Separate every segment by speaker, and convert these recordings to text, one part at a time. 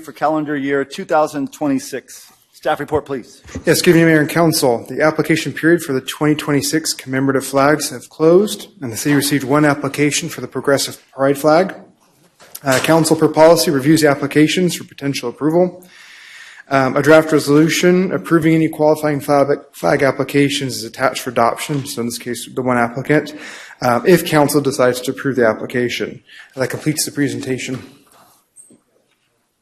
Speaker 1: for calendar year 2026. Staff report, please.
Speaker 2: Yes, good evening, Mayor and Council. The application period for the 2026 commemorative flags have closed, and the city received one application for the progressive pride flag. Council per policy reviews the applications for potential approval. A draft resolution approving any qualifying flag applications is attached for adoption, so in this case, the one applicant, if Council decides to approve the application. That completes the presentation.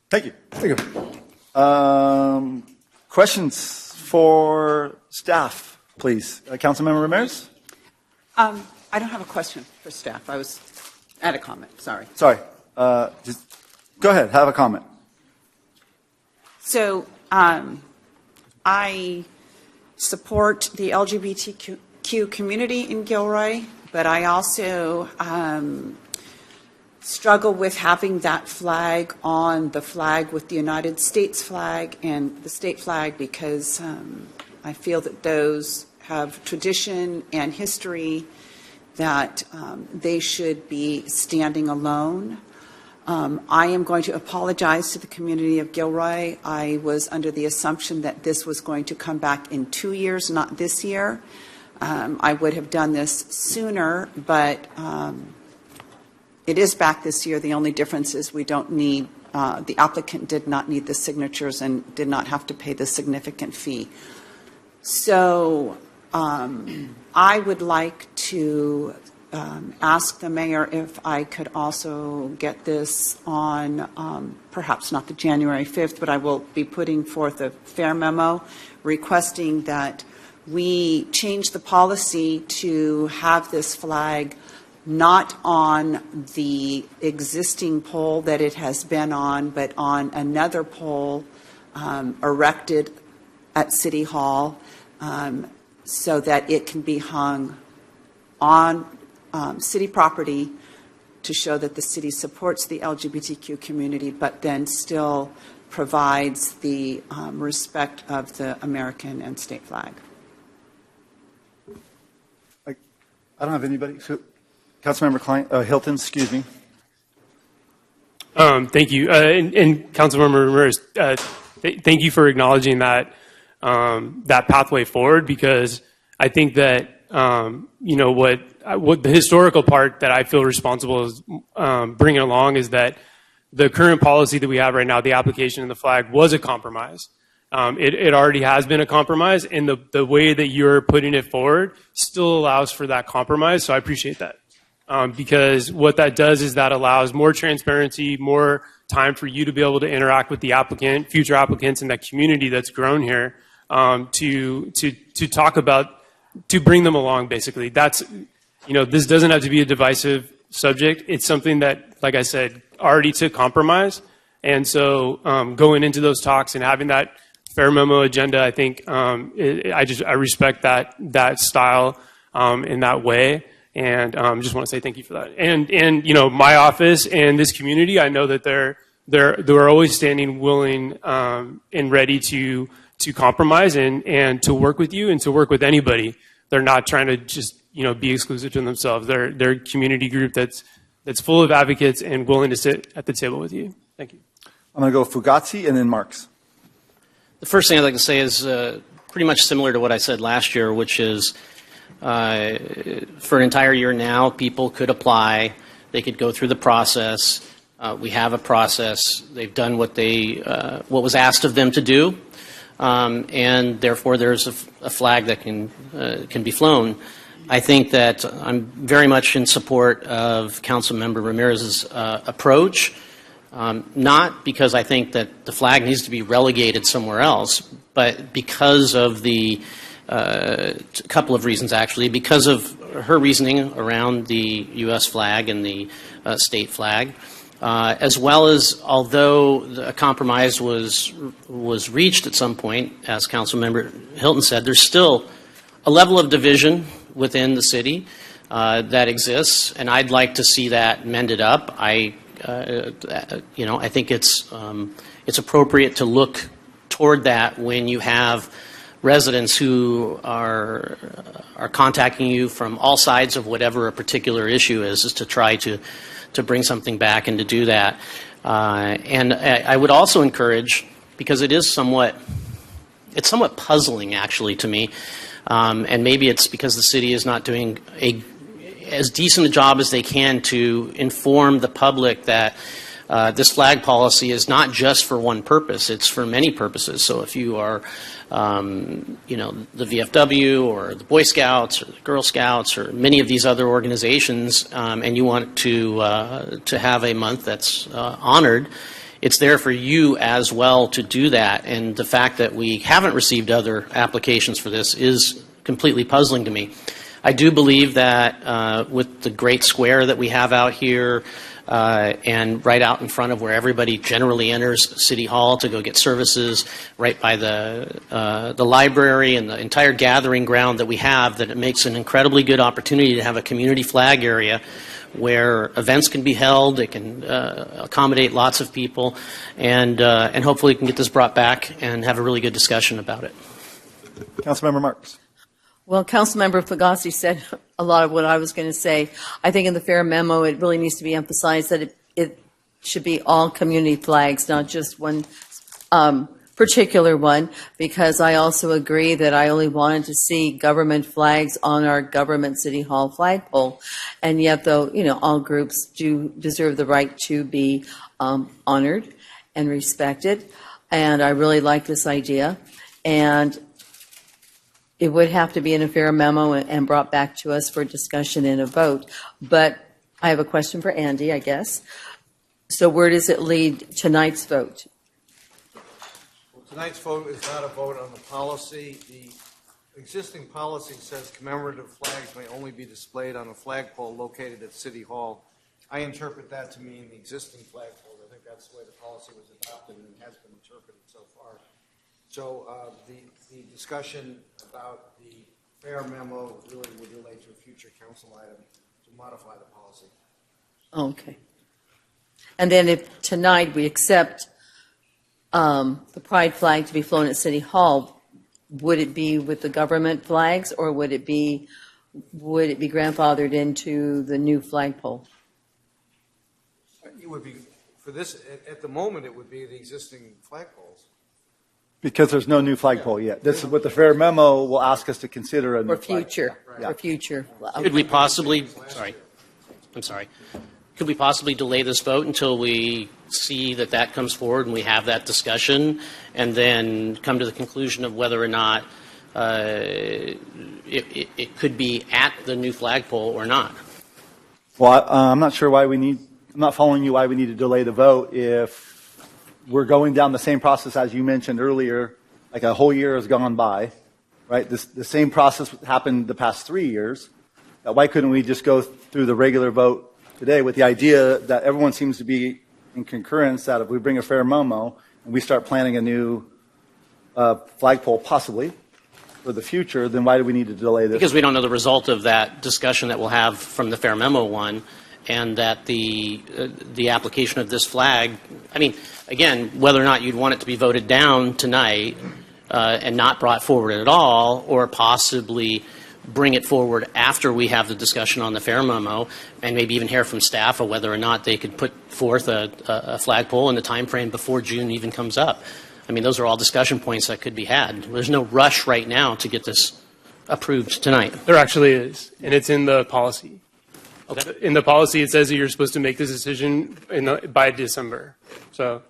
Speaker 1: Thank you.
Speaker 2: Thank you.
Speaker 1: Questions for staff, please. Councilmember Ramirez?
Speaker 3: I don't have a question for staff. I was at a comment. Sorry.
Speaker 1: Sorry. Just go ahead. Have a comment.
Speaker 3: So I support the LGBTQ community in Gilroy, but I also struggle with having that flag on the flag with the United States flag and the state flag because I feel that those have tradition and history that they should be standing alone. I am going to apologize to the community of Gilroy. I was under the assumption that this was going to come back in 2 years, not this year. I would have done this sooner, but it is back this year. The only difference is we don't need, the applicant did not need the signatures and did not have to pay the significant fee. So I would like to ask the mayor if I could also get this on, perhaps not the January 5th, but I will be putting forth a fair memo requesting that we change the policy to have this flag not on the existing pole that it has been on, but on another pole erected at City Hall so that it can be hung on city property to show that the city supports the LGBTQ community, but then still provides the respect of the American and state flag.
Speaker 1: I don't have anybody. Councilmember Hilton, excuse me.
Speaker 4: Thank you. And Councilmember Ramirez, thank you for acknowledging that that pathway forward, because I think that you know what the historical part that I feel responsible is bringing along is that the current policy that we have right now, the application of the flag, was a compromise. It already has been a compromise, and the way that you're putting it forward still allows for that compromise. So I appreciate that. Because what that does is that allows more transparency, more time for you to be able to interact with the applicant, future applicants, and that community that's grown here to talk about, to bring them along. Basically, that's, you know, this doesn't have to be a divisive subject. It's something that, like I said, already took compromise, and so going into those talks and having that fair memo agenda, I think I respect that style in that way. And just want to say thank you for that. And you know, my office and this community, I know that they're always standing willing and ready to compromise and to work with you and to work with anybody. They're not trying to just, you know, be exclusive to themselves. They're a community group that's full of advocates and willing to sit at the table with you. Thank you. I'm
Speaker 1: going to go Fugazi and then Marks.
Speaker 5: The first thing I'd like to say is pretty much similar to what I said last year, which is for an entire year now, people could apply. They could go through the process. We have a process. They've done what was asked of them to do, and therefore there's a flag that can be flown. I think that I'm very much in support of Councilmember Ramirez's approach, not because I think that the flag needs to be relegated somewhere else, but because of a couple of reasons, actually. Because of her reasoning around the U.S. flag and the state flag, as well as, although a compromise was reached at some point, as Councilmember Hilton said, there's still a level of division within the city that exists, and I'd like to see that mended up. I think it's appropriate to look toward that when you have residents who are contacting you from all sides of whatever a particular issue is to try to bring something back and to do that. And I would also encourage, because it's somewhat puzzling actually to me, and maybe it's because the city is not doing as decent a job as they can to inform the public that this flag policy is not just for one purpose, it's for many purposes. So if you are, the VFW or the Boy Scouts or the Girl Scouts or many of these other organizations, and you want to have a month that's honored, it's there for you as well to do that. And the fact that we haven't received other applications for this is completely puzzling to me. I do believe that with the great square that we have out here, and right out in front of where everybody generally enters City Hall to go get services, right by the library and the entire gathering ground that we have, that it makes an incredibly good opportunity to have a community flag area where events can be held. It can accommodate lots of people, and hopefully we can get this brought back and have a really good discussion about it.
Speaker 1: Councilmember Marks.
Speaker 6: Well, Councilmember Fagasi said a lot of what I was going to say. I think in the fair memo, it really needs to be emphasized that it should be all community flags, not just one particular one, because I also agree that I only wanted to see government flags on our government City Hall flagpole. And yet, though, all groups do deserve the right to be honored and respected. And I really like this idea. And it would have to be in a fair memo and brought back to us for discussion and a vote. But I have a question for Andy, I guess. So where does it lead tonight's vote?
Speaker 7: Well, tonight's vote is not a vote on the policy. The existing policy says commemorative flags may only be displayed on a flagpole located at City Hall. I interpret that to mean the existing flagpole. I think that's the way the policy was adopted and has been interpreted so far. So the discussion about the fair memo really would relate to a future council item to modify the policy.
Speaker 6: Okay. And then if tonight we accept the pride flag to be flown at City Hall, would it be with the government flags, or would it be grandfathered into the new flagpole?
Speaker 7: It would be, for this, at the moment, it would be the existing flagpoles.
Speaker 1: Because there's no new flagpole yet. This is what the fair memo will ask us to consider a new
Speaker 6: For future,
Speaker 1: Yeah.
Speaker 6: for future.
Speaker 5: Could we possibly, could we possibly delay this vote until we see that comes forward and we have that discussion, and then come to the conclusion of whether or not it could be at the new flagpole or not?
Speaker 1: Well, I'm not sure why I'm not following you why we need to delay the vote if we're going down the same process as you mentioned earlier, like a whole year has gone by, right? The same process happened the past 3 years. Why couldn't we just go through the regular vote today with the idea that everyone seems to be in concurrence that if we bring a fair memo and we start planning a new flagpole possibly for the future, then why do we need to delay this?
Speaker 5: Because we don't know the result of that discussion that we'll have from the fair memo one, and that the application of this flag, I mean, again, whether or not you'd want it to be voted down tonight and not brought forward at all, or possibly bring it forward after we have the discussion on the fair memo, and maybe even hear from staff of whether or not they could put forth a flagpole in the time frame before June even comes up. I mean, those are all discussion points that could be had. There's no rush right now to get this approved tonight.
Speaker 4: There actually is, and it's in the policy.
Speaker 5: Okay.
Speaker 4: In the policy, it says that you're supposed to make this decision by December. So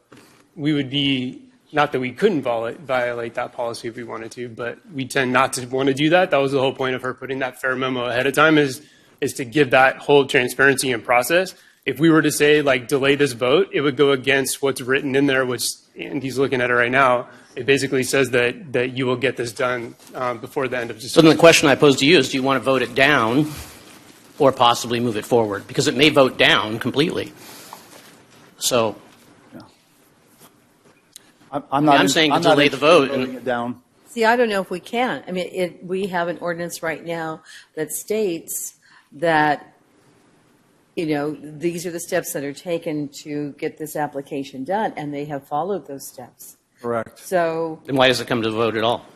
Speaker 4: we would be, not that we couldn't violate that policy if we wanted to, but we tend not to want to do that. That was the whole point of her putting that fair memo ahead of time, is to give that whole transparency and process. If we were to say, like, delay this vote, it would go against what's written in there, which Andy's looking at it right now. It basically says that you will get this done before the end of December.
Speaker 5: So then the question I pose to you is, do you want to vote it down or possibly move it forward? Because it may vote down completely. So I'm saying to delay the vote
Speaker 1: voting it down.
Speaker 6: See, I don't know if we can. I mean, we have an ordinance right now that states that, these are the steps that are taken to get this application done, and they have followed those steps.
Speaker 1: Correct.
Speaker 6: So,
Speaker 5: then why does it come to the vote at all?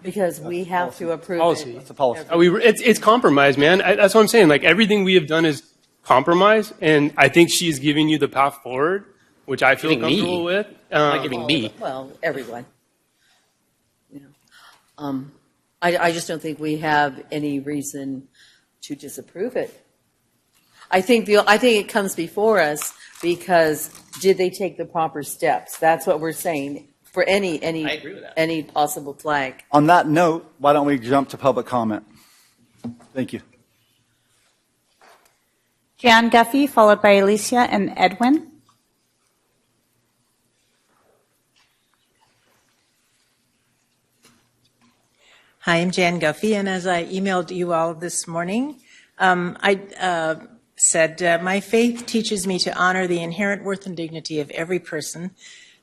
Speaker 6: because we have to approve
Speaker 4: Policy.
Speaker 6: it.
Speaker 1: That's a policy.
Speaker 4: It's compromise, man. That's what I'm saying. Like, everything we have done is compromise, and I think she's giving you the path forward which I feel
Speaker 5: Giving me?
Speaker 4: comfortable with.
Speaker 5: Not giving me.
Speaker 6: Well, everyone. You know, I just don't think we have any reason to disapprove it. I think it comes before us because did they take the proper steps? That's what we're saying for any
Speaker 5: I agree with that.
Speaker 6: any possible flag.
Speaker 1: On that note, why don't we jump to public comment? Thank you.
Speaker 8: Jan Guffey, followed by Alicia and Edwin.
Speaker 9: Hi, I'm Jan Guffey, and as I emailed you all this morning, I said, my faith teaches me to honor the inherent worth and dignity of every person.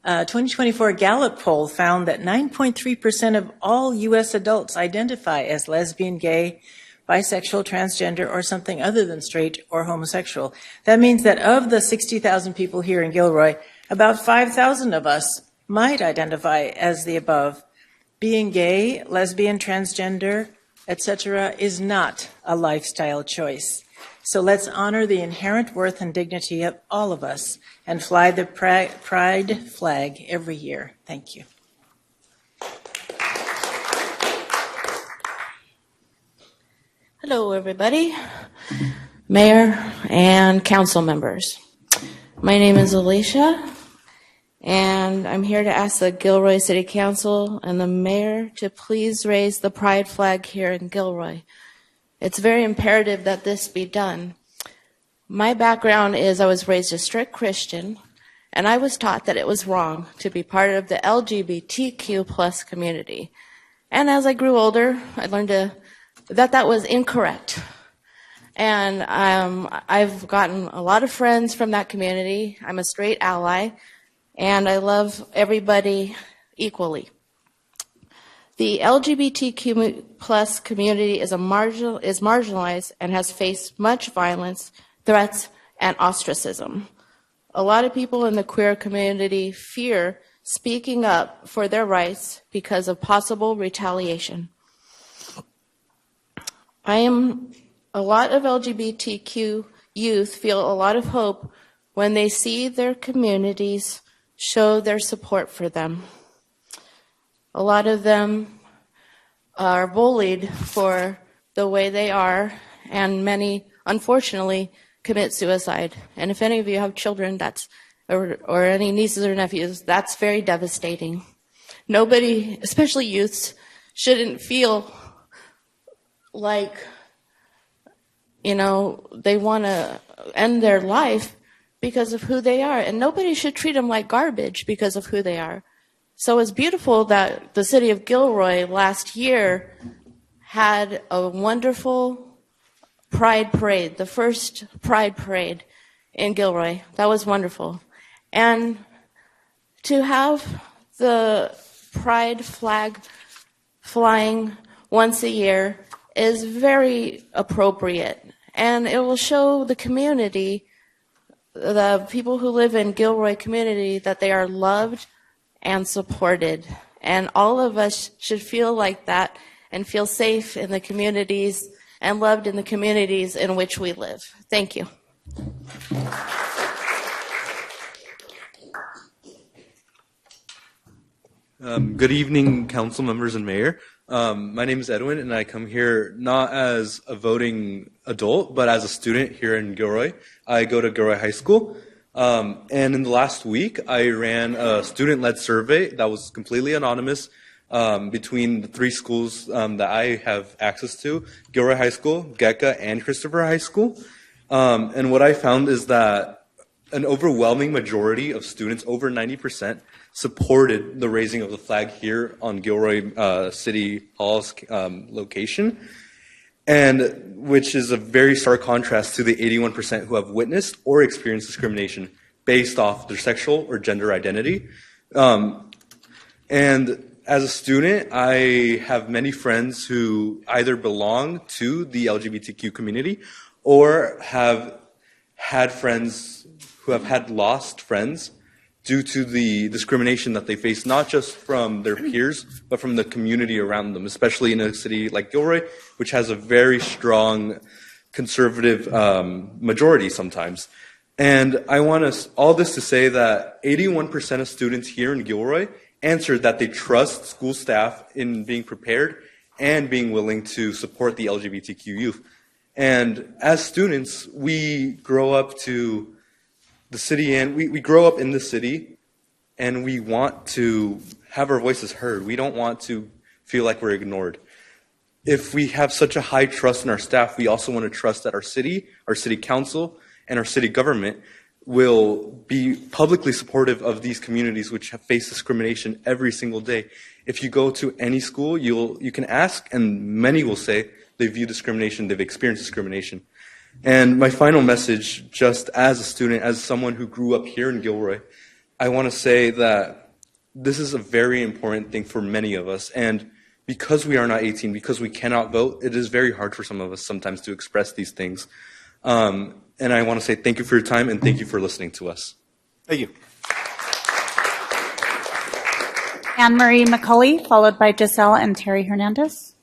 Speaker 9: 2024 Gallup poll found that 9.3% of all U.S. adults identify as lesbian, gay, bisexual, transgender, or something other than straight or homosexual. That means that of the 60,000 people here in Gilroy, about 5,000 of us might identify as the above. Being gay, lesbian, transgender, etc. is not a lifestyle choice. So let's honor the inherent worth and dignity of all of us and fly the pride flag every year. Thank you.
Speaker 10: Hello, everybody, Mayor and council members. My name is Alicia, and I'm here to ask the Gilroy City Council and the Mayor to please raise the pride flag here in Gilroy. It's very imperative that this be done. My background is I was raised a strict Christian, and I was taught that it was wrong to be part of the LGBTQ plus community. And as I grew older, I learned that was incorrect. And I've gotten a lot of friends from that community. I'm a straight ally, and I love everybody equally. The LGBTQ plus community is marginalized and has faced much violence, threats, and ostracism. A lot of people in the queer community fear speaking up for their rights because of possible retaliation. A lot of LGBTQ youth feel a lot of hope when they see their communities show their support for them. A lot of them are bullied for the way they are, and many, unfortunately, commit suicide. And if any of you have children or any nieces or nephews, that's very devastating. Nobody, especially youths, shouldn't feel like, they want to end their life because of who they are. And nobody should treat them like garbage because of who they are. So it's beautiful that the city of Gilroy last year had a wonderful Pride Parade, the first Pride Parade in Gilroy. That was wonderful. And to have the Pride flag flying once a year is very appropriate. And it will show the community, the people who live in Gilroy community, that they are loved and supported. And all of us should feel like that and feel safe in the communities and loved in the communities in which we live. Thank you.
Speaker 11: Good evening, council members and mayor. My name is Edwin, and I come here not as a voting adult, but as a student here in Gilroy. I go to Gilroy High School. And in the last week, I ran a student-led survey that was completely anonymous between the three schools that I have access to, Gilroy High School, GECA, and Christopher High School. And what I found is that an overwhelming majority of students, over 90%, supported the raising of the flag here on Gilroy City Hall's location, and which is a very stark contrast to the 81% who have witnessed or experienced discrimination based off their sexual or gender identity. And as a student, I have many friends who either belong to the LGBTQ community or have had friends who have had lost friends due to the discrimination that they face, not just from their peers, but from the community around them, especially in a city like Gilroy, which has a very strong conservative majority sometimes. And I want all this to say that 81% of students here in Gilroy answered that they trust school staff in being prepared and being willing to support the LGBTQ youth. And as students, we grow up to the city, and we grow up in the city, and we want to have our voices heard. We don't want to feel like we're ignored. If we have such a high trust in our staff, we also want to trust that our city council, and our city government will be publicly supportive of these communities which have faced discrimination every single day. If you go to any school, you can ask, and many will say they view discrimination, they've experienced discrimination. And my final message, just as a student, as someone who grew up here in Gilroy, I want to say that this is a very important thing for many of us. And because we are not 18, because we cannot vote, it is very hard for some of us sometimes to express these things. And I want to say thank you for your time, and thank you for listening to us.
Speaker 1: Thank you.
Speaker 8: Anne-Marie McCulley, followed by Giselle and Terry Hernandez.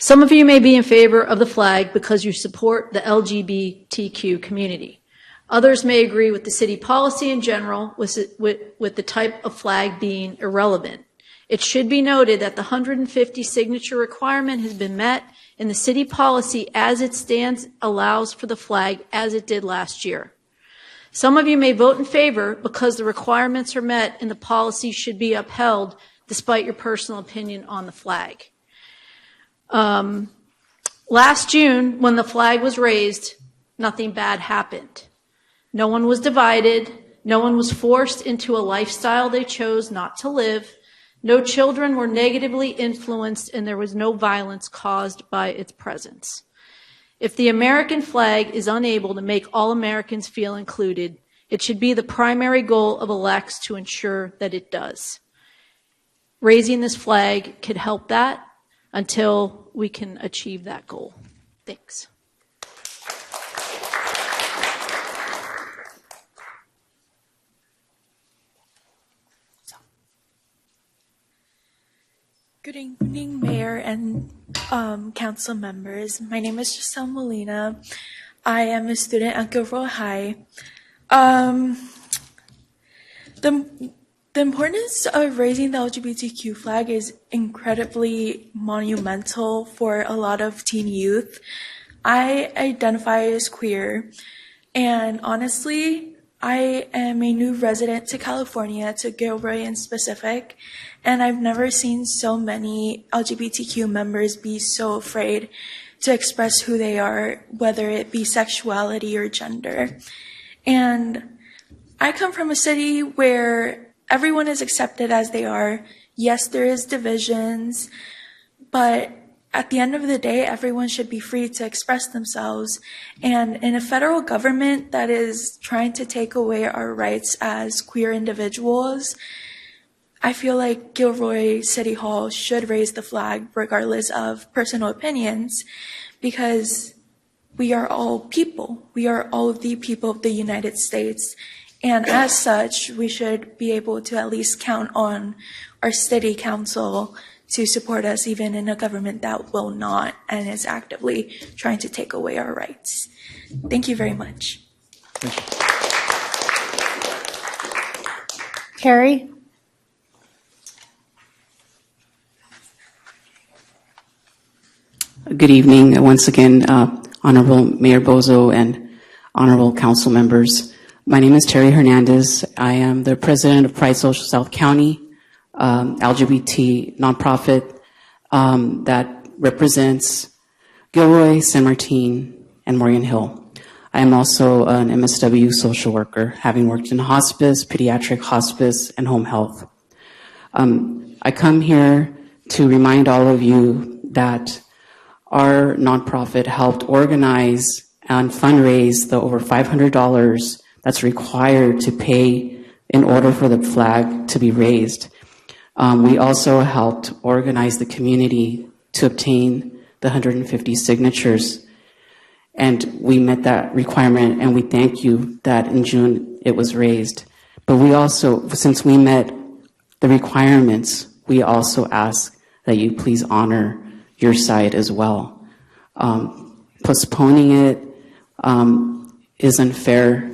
Speaker 12: Some of you may be in favor of the flag because you support the LGBTQ community. Others may agree with the city policy in general, with the type of flag being irrelevant. It should be noted that the 150 signature requirement has been met, and the city policy as it stands allows for the flag as it did last year. Some of you may vote in favor because the requirements are met and the policy should be upheld despite your personal opinion on the flag. Last June, when the flag was raised, nothing bad happened. No one was divided. No one was forced into a lifestyle they chose not to live. No children were negatively influenced, and there was no violence caused by its presence. If the American flag is unable to make all Americans feel included, it should be the primary goal of elects to ensure that it does. Raising this flag could help that until we can achieve that goal. Thanks.
Speaker 13: Good evening, Mayor and council members. My name is Giselle Molina. I am a student at Gilroy High. The importance of raising the LGBTQ flag is incredibly monumental for a lot of teen youth. I identify as queer, and honestly, I am a new resident to California, to Gilroy in specific, and I've never seen so many LGBTQ members be so afraid to express who they are, whether it be sexuality or gender. And I come from a city where everyone is accepted as they are. Yes, there is divisions, but at the end of the day, everyone should be free to express themselves. And in a federal government that is trying to take away our rights as queer individuals, I feel like Gilroy City Hall should raise the flag regardless of personal opinions, because we are all people. We are all the people of the United States. And as such, we should be able to at least count on our city council to support us, even in a government that will not and is actively trying to take away our rights. Thank you very much.
Speaker 8: Terry?
Speaker 14: Good evening. Once again, Honorable Mayor Bozo and Honorable Council members. My name is Terry Hernandez. I am the president of Pride Social South County, LGBT nonprofit that represents Gilroy, San Martin, and Morgan Hill. I am also an MSW social worker, having worked in hospice, pediatric hospice, and home health. I come here to remind all of you that our nonprofit helped organize and fundraise the over $500 that's required to pay in order for the flag to be raised. We also helped organize the community to obtain the 150 signatures, and we met that requirement, and we thank you that in June it was raised. But we also, since we met the requirements, we also ask that you please honor your side as well. Postponing it is unfair.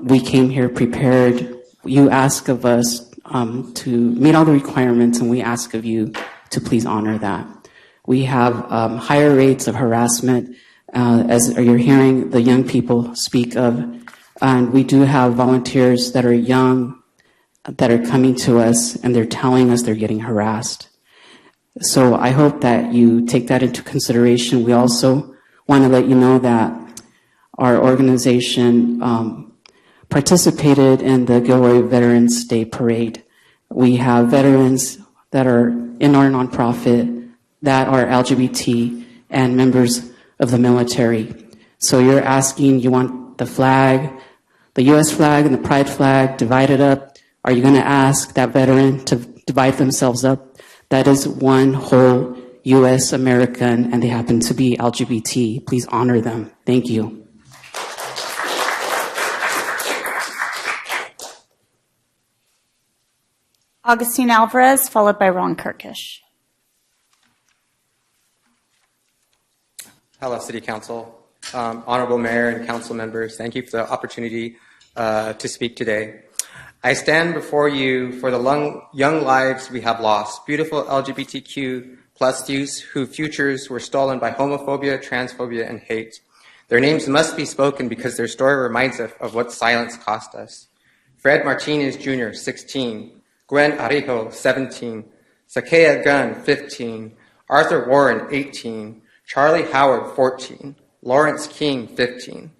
Speaker 14: We came here prepared. You ask of us to meet all the requirements, and we ask of you to please honor that. We have higher rates of harassment, as you're hearing the young people speak of, and we do have volunteers that are young that are coming to us, and they're telling us they're getting harassed. So I hope that you take that into consideration. We also want to let you know that our organization participated in the Gilroy Veterans Day Parade. We have veterans that are in our nonprofit that are LGBT and members of the military. So you're asking, you want the flag, the U.S. flag and the pride flag divided up. Are you going to ask that veteran to divide themselves up? That is one whole U.S. American, and they happen to be LGBT. Please honor them. Thank you.
Speaker 8: Augustine Alvarez, followed by Ron Kirkish.
Speaker 15: Hello, City Council. Honorable Mayor and Council members, thank you for the opportunity to speak today. I stand before you for the young lives we have lost, beautiful LGBTQ plus youths whose futures were stolen by homophobia, transphobia, and hate. Their names must be spoken because their story reminds us of what silence cost us. Fred Martinez Jr., 16, Gwen Arijo, 17, Sakea Gunn, 15, Arthur Warren, 18, Charlie Howard, 14, Lawrence King, 15,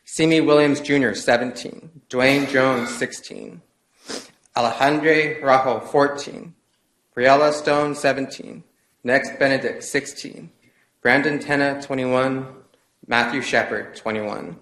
Speaker 15: Simi Williams Jr., 17, Dwayne Jones, 16, Alejandre Rajo, 14, Briella Stone, 17, Next Benedict, 16, Brandon Tenna, 21, Matthew Shepard, 21.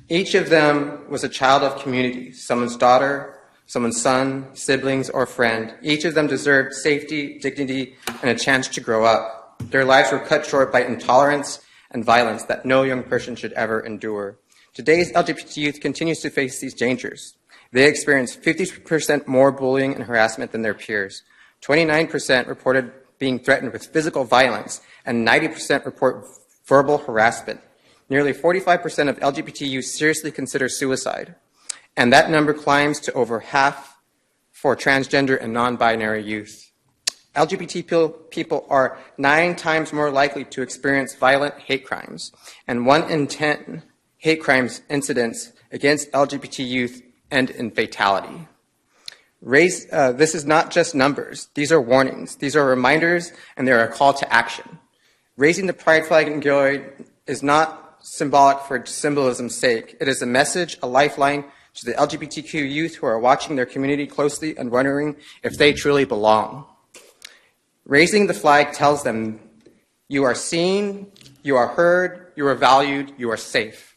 Speaker 15: Each of them was a child of community, someone's daughter, someone's son, siblings, or friend. Each of them deserved safety, dignity, and a chance to grow up. Their lives were cut short by intolerance and violence that no young person should ever endure. Today's LGBT youth continues to face these dangers. They experience 50% more bullying and harassment than their peers. 29% reported being threatened with physical violence, and 90% report verbal harassment. Nearly 45% of LGBT youth seriously consider suicide, and that number climbs to over half for transgender and non-binary youth. LGBT people are 9 times more likely to experience violent hate crimes, and 1 in 10 hate crimes incidents against LGBT youth end in fatality. This is not just numbers. These are warnings. These are reminders, and they're a call to action. Raising the pride flag in Gilroy is not symbolic for symbolism's sake. It is a message, a lifeline to the LGBTQ youth who are watching their community closely and wondering if they truly belong. Raising the flag tells them you are seen, you are heard, you are valued, you are safe.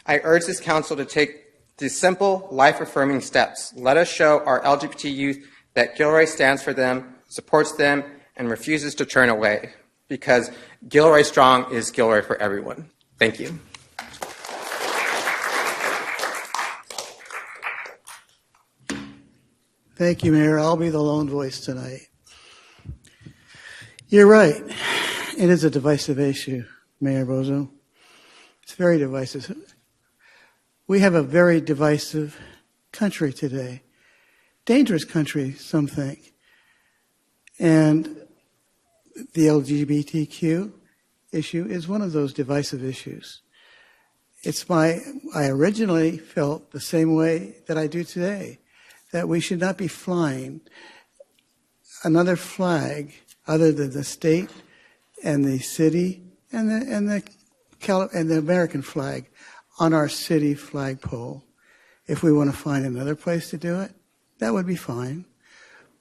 Speaker 15: I urge this council to take these simple, life-affirming steps. Let us show our LGBT youth that Gilroy stands for them, supports them, and refuses to turn away. Because Gilroy Strong is Gilroy for everyone. Thank you.
Speaker 16: Thank you, Mayor. I'll be the lone voice tonight. You're right. It is a divisive issue, Mayor Bozo. It's very divisive. We have a very divisive country today. Dangerous country, some think. And the LGBTQ issue is one of those divisive issues. I originally felt the same way that I do today, that we should not be flying another flag other than the state and the city and the American flag on our city flagpole. If we want to find another place to do it, that would be fine.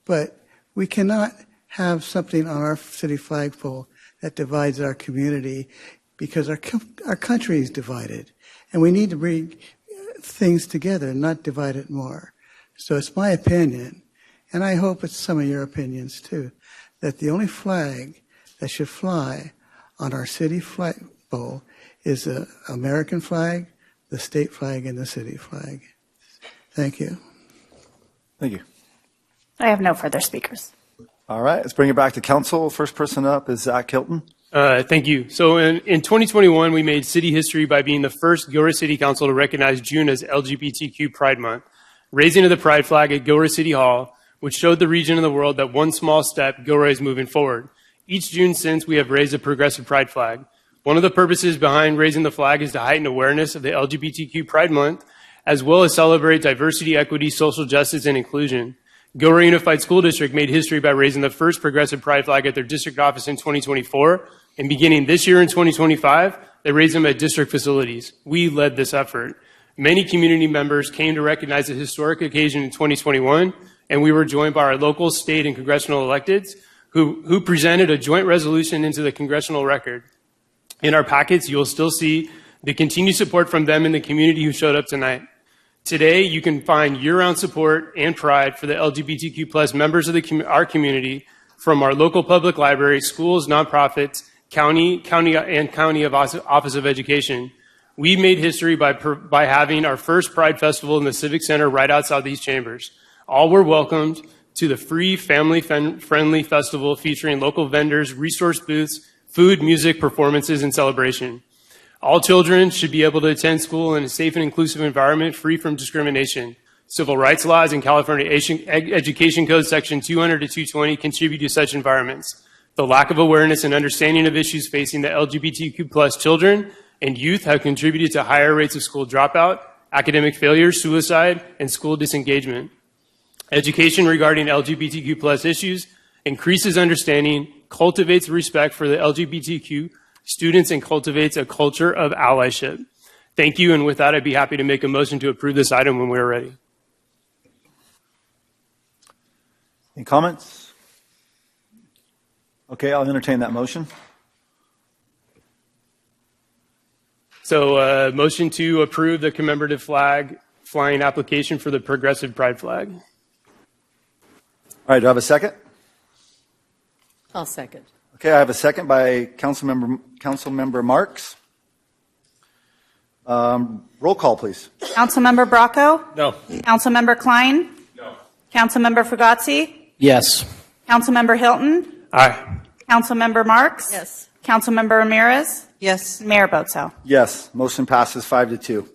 Speaker 16: But we cannot have something on our city flagpole that divides our community, because our country is divided. And we need to bring things together, not divide it more. So it's my opinion, and I hope it's some of your opinions too, that the only flag that should fly on our city flagpole is the American flag, the state flag, and the city flag. Thank you.
Speaker 1: Thank you.
Speaker 8: I have no further speakers.
Speaker 1: All right, let's bring it back to council. First person up is Zach Hilton.
Speaker 4: Thank you. So in 2021, we made city history by being the first Gilroy City Council to recognize June as LGBTQ Pride Month, raising of the pride flag at Gilroy City Hall, which showed the region of the world that one small step, Gilroy is moving forward. Each June since, we have raised a progressive pride flag. One of the purposes behind raising the flag is to heighten awareness of the LGBTQ Pride Month, as well as celebrate diversity, equity, social justice, and inclusion. Gilroy Unified School District made history by raising the first progressive pride flag at their district office in 2024, and beginning this year in 2025, they raised them at district facilities. We led this effort. Many community members came to recognize the historic occasion in 2021, and we were joined by our local, state, and congressional electeds who presented a joint resolution into the congressional record. In our packets, you'll still see the continued support from them in the community who showed up tonight. Today, you can find year-round support and pride for the LGBTQ plus members of our community from our local public library, schools, nonprofits, county Office of Education. We made history by having our first Pride Festival in the Civic Center right outside these chambers. All were welcomed to the free, family-friendly festival featuring local vendors, resource booths, food, music, performances, and celebration. All children should be able to attend school in a safe and inclusive environment free from discrimination. Civil rights laws and California Education Code Section 200 to 220 contribute to such environments. The lack of awareness and understanding of issues facing the LGBTQ plus children and youth have contributed to higher rates of school dropout, academic failure, suicide, and school disengagement. Education regarding LGBTQ plus issues increases understanding, cultivates respect for the LGBTQ students, and cultivates a culture of allyship. Thank you, and with that, I'd be happy to make a motion to approve this item when we're ready.
Speaker 1: Any comments? Okay, I'll entertain that motion.
Speaker 4: So, motion to approve the commemorative flag flying application for the progressive pride flag.
Speaker 1: All right, do I have a second?
Speaker 6: I'll second.
Speaker 1: Okay, I have a second by Councilmember Marks. Roll call, please.
Speaker 8: Councilmember Bracco?
Speaker 4: No.
Speaker 8: Councilmember Klein?
Speaker 4: No.
Speaker 8: Councilmember Fugazzi?
Speaker 5: Yes.
Speaker 8: Councilmember Hilton?
Speaker 4: Aye.
Speaker 8: Councilmember Marks?
Speaker 6: Yes.
Speaker 8: Councilmember Ramirez?
Speaker 3: Yes.
Speaker 8: Mayor Bozo?
Speaker 1: Yes, motion passes 5-2.